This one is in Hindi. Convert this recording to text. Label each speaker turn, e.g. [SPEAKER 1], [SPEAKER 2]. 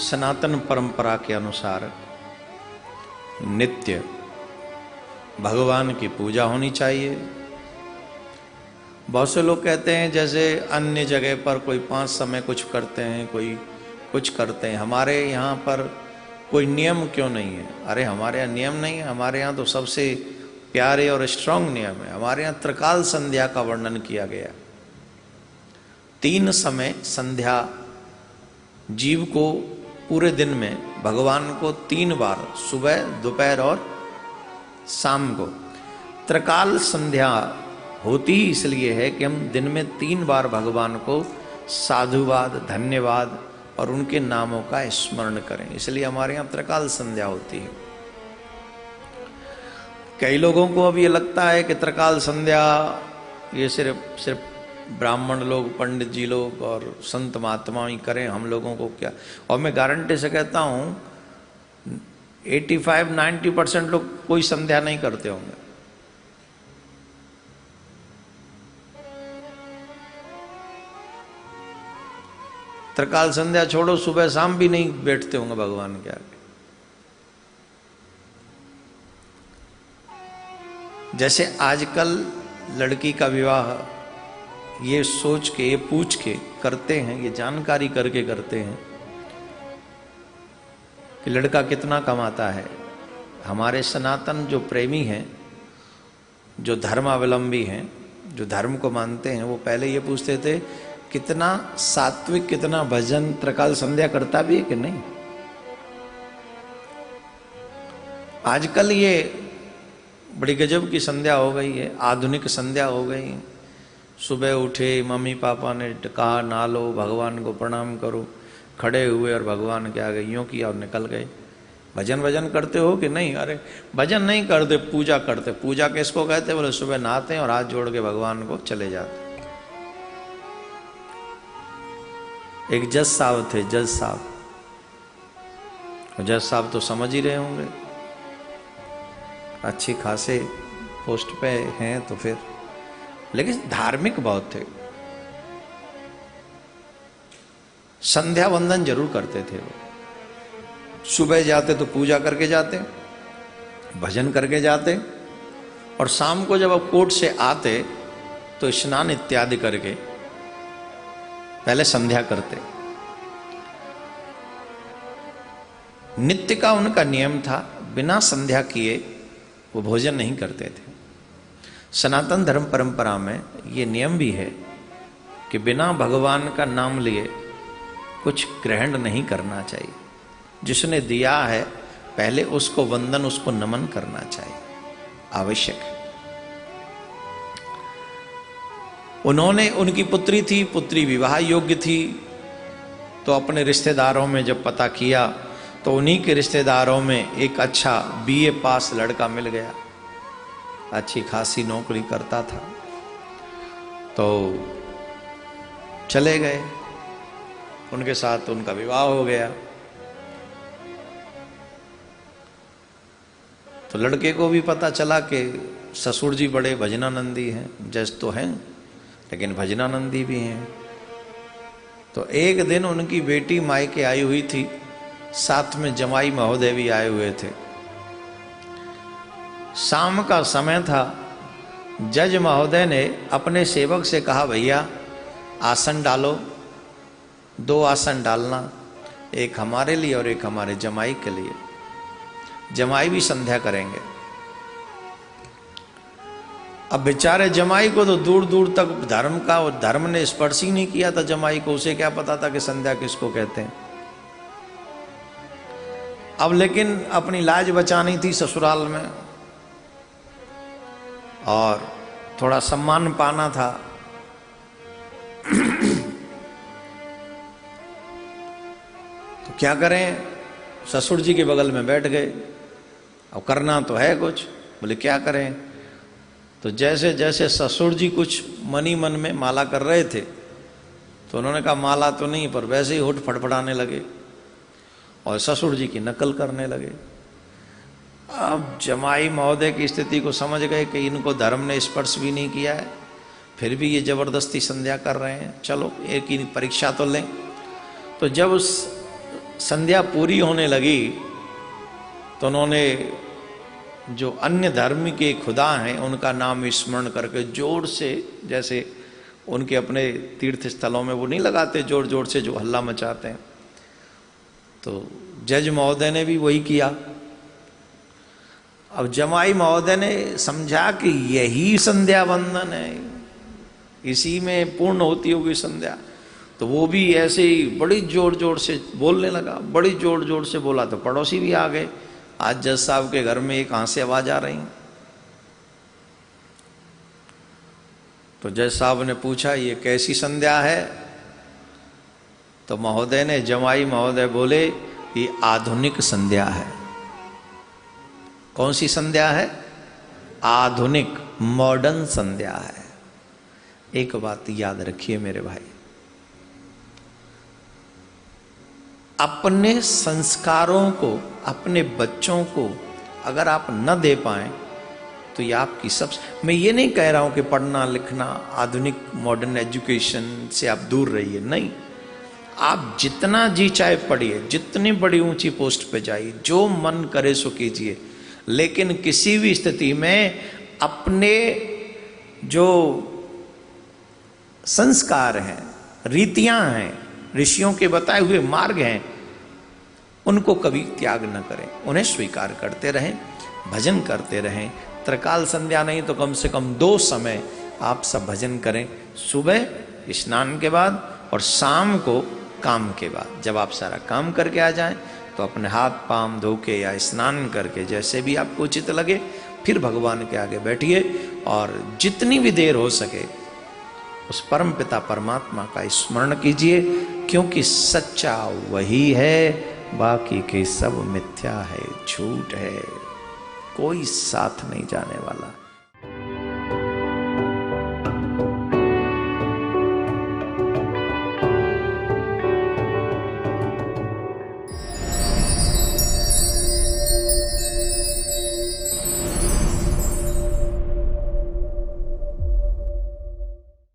[SPEAKER 1] सनातन परंपरा के अनुसार नित्य भगवान की पूजा होनी चाहिए। बहुत से लोग कहते हैं जैसे अन्य जगह पर कोई 5 समय कुछ करते हैं, कोई कुछ करते हैं, हमारे यहाँ पर कोई नियम क्यों नहीं है? अरे हमारे यहाँ नियम नहीं है, हमारे यहाँ तो सबसे प्यारे और स्ट्रांग नियम है। हमारे यहाँ त्रिकाल संध्या का वर्णन किया गया। 3 समय संध्या जीव को पूरे दिन में भगवान को 3 बार, सुबह, दोपहर और शाम को। त्रिकाल संध्या होती ही इसलिए है कि हम दिन में 3 बार भगवान को साधुवाद, धन्यवाद और उनके नामों का स्मरण करें, इसलिए हमारे यहाँ त्रिकाल संध्या होती है। कई लोगों को अब ये लगता है कि त्रिकाल संध्या ये सिर्फ ब्राह्मण लोग, पंडित जी लोग और संत महात्मा ही करें, हम लोगों को क्या। और मैं गारंटी से कहता हूँ 85-90% लोग कोई संध्या नहीं करते होंगे। त्रिकाल संध्या छोड़ो, सुबह शाम भी नहीं बैठते होंगे भगवान के आगे। जैसे आजकल लड़की का विवाह ये सोच के, ये पूछ के करते हैं, ये जानकारी करके करते हैं कि लड़का कितना कमाता है। हमारे सनातन जो प्रेमी हैं, जो धर्मावलंबी हैं, जो धर्म को मानते हैं, वो पहले ये पूछते थे कितना सात्विक, कितना भजन, त्रिकाल संध्या करता भी है कि नहीं। आजकल ये बड़ी गजब की संध्या हो गई है, आधुनिक संध्या हो गई है। सुबह उठे, मम्मी पापा ने कहा नहा लो, भगवान को प्रणाम करो, खड़े हुए और भगवान के आगे यूँ किया और निकल गए। भजन करते हो कि नहीं? अरे भजन नहीं करते, पूजा करते। पूजा किसको कहते? बोले सुबह नहाते हैं और हाथ जोड़ के भगवान को चले जाते। एक जज साहब थे, जज साहब, जज साहब तो समझ ही रहे होंगे, अच्छी खासे पोस्ट पे हैं तो फिर, लेकिन धार्मिक बहुत थे। संध्या वंदन जरूर करते थे वो। सुबह जाते तो पूजा करके जाते, भजन करके जाते, और शाम को जब अब कोर्ट से आते तो स्नान इत्यादि करके पहले संध्या करते। नित्य का उनका नियम था, बिना संध्या किए वो भोजन नहीं करते थे। सनातन धर्म परंपरा में ये नियम भी है कि बिना भगवान का नाम लिए कुछ ग्रहण नहीं करना चाहिए। जिसने दिया है पहले उसको वंदन, उसको नमन करना चाहिए, आवश्यक है। उन्होंने, उनकी पुत्री थी, पुत्री विवाह योग्य थी, तो अपने रिश्तेदारों में जब पता किया तो उन्हीं के रिश्तेदारों में एक अच्छा BA पास लड़का मिल गया, अच्छी खासी नौकरी करता था, तो चले गए, उनके साथ उनका विवाह हो गया। तो लड़के को भी पता चला कि ससुर जी बड़े भजनानंदी हैं, जज तो हैं लेकिन भजनानंदी भी हैं। तो एक दिन उनकी बेटी मायके आई हुई थी, साथ में जमाई महोदय भी आए हुए थे। शाम का समय था। जज महोदय ने अपने सेवक से कहा, भैया आसन डालो, 2 आसन डालना, एक हमारे लिए और एक हमारे जमाई के लिए। जमाई भी संध्या करेंगे। अब बेचारे जमाई को तो दूर दूर तक धर्म का, और धर्म ने स्पर्श ही नहीं किया था जमाई को, उसे क्या पता था कि संध्या किसको कहते हैं। अब लेकिन अपनी लाज बचानी थी ससुराल में और थोड़ा सम्मान पाना था। तो क्या करें, ससुर जी के बगल में बैठ गए। अब करना तो है कुछ, बोले क्या करें। तो जैसे जैसे ससुर जी कुछ मनी मन में माला कर रहे थे, तो उन्होंने कहा माला तो नहीं, पर वैसे ही होठ फड़फड़ाने लगे और ससुर जी की नकल करने लगे। अब जमाई महोदय की स्थिति को समझ गए कि इनको धर्म ने स्पर्श भी नहीं किया है, फिर भी ये जबरदस्ती संध्या कर रहे हैं, चलो एक ही परीक्षा तो लें। तो जब उस संध्या पूरी होने लगी तो उन्होंने जो अन्य धर्म के खुदा हैं उनका नाम स्मरण करके जोर से, जैसे उनके अपने तीर्थ स्थलों में वो नहीं लगाते जोर जोर से जो हल्ला मचाते हैं, तो जज महोदय ने भी वही किया। अब जमाई महोदय ने समझा कि यही संध्या वंदन है, इसी में पूर्ण होती होगी संध्या, तो वो भी ऐसे ही बड़ी जोर जोर से बोलने लगा। बड़ी जोर जोर से बोला तो पड़ोसी भी आ गए, आज जज साहब के घर में कहां से आवाज आ रही। तो जज साहब ने पूछा ये कैसी संध्या है, तो महोदय ने, जमाई महोदय बोले ये आधुनिक संध्या है। कौन सी संध्या है? आधुनिक मॉडर्न संध्या है। एक बात याद रखिए मेरे भाई, अपने संस्कारों को, अपने बच्चों को अगर आप न दे पाए तो ये आपकी सबसे, मैं ये नहीं कह रहा हूं कि पढ़ना लिखना आधुनिक मॉडर्न एजुकेशन से आप दूर रहिए, नहीं, आप जितना जी चाहे पढ़िए, जितनी बड़ी ऊंची पोस्ट पे जाइए, जो मन करे सो कीजिए, लेकिन किसी भी स्थिति में अपने जो संस्कार हैं, रीतियां हैं, ऋषियों के बताए हुए मार्ग हैं, उनको कभी त्याग न करें, उन्हें स्वीकार करते रहें, भजन करते रहें। त्रिकाल संध्या नहीं तो कम से कम 2 समय आप सब भजन करें, सुबह स्नान के बाद और शाम को काम के बाद। जब आप सारा काम करके आ जाएं तो अपने हाथ पांव धो के या स्नान करके, जैसे भी आपको उचित लगे, फिर भगवान के आगे बैठिए और जितनी भी देर हो सके उस परम पिता परमात्मा का स्मरण कीजिए, क्योंकि सच्चा वही है, बाकी के सब मिथ्या है, झूठ है, कोई साथ नहीं जाने वाला।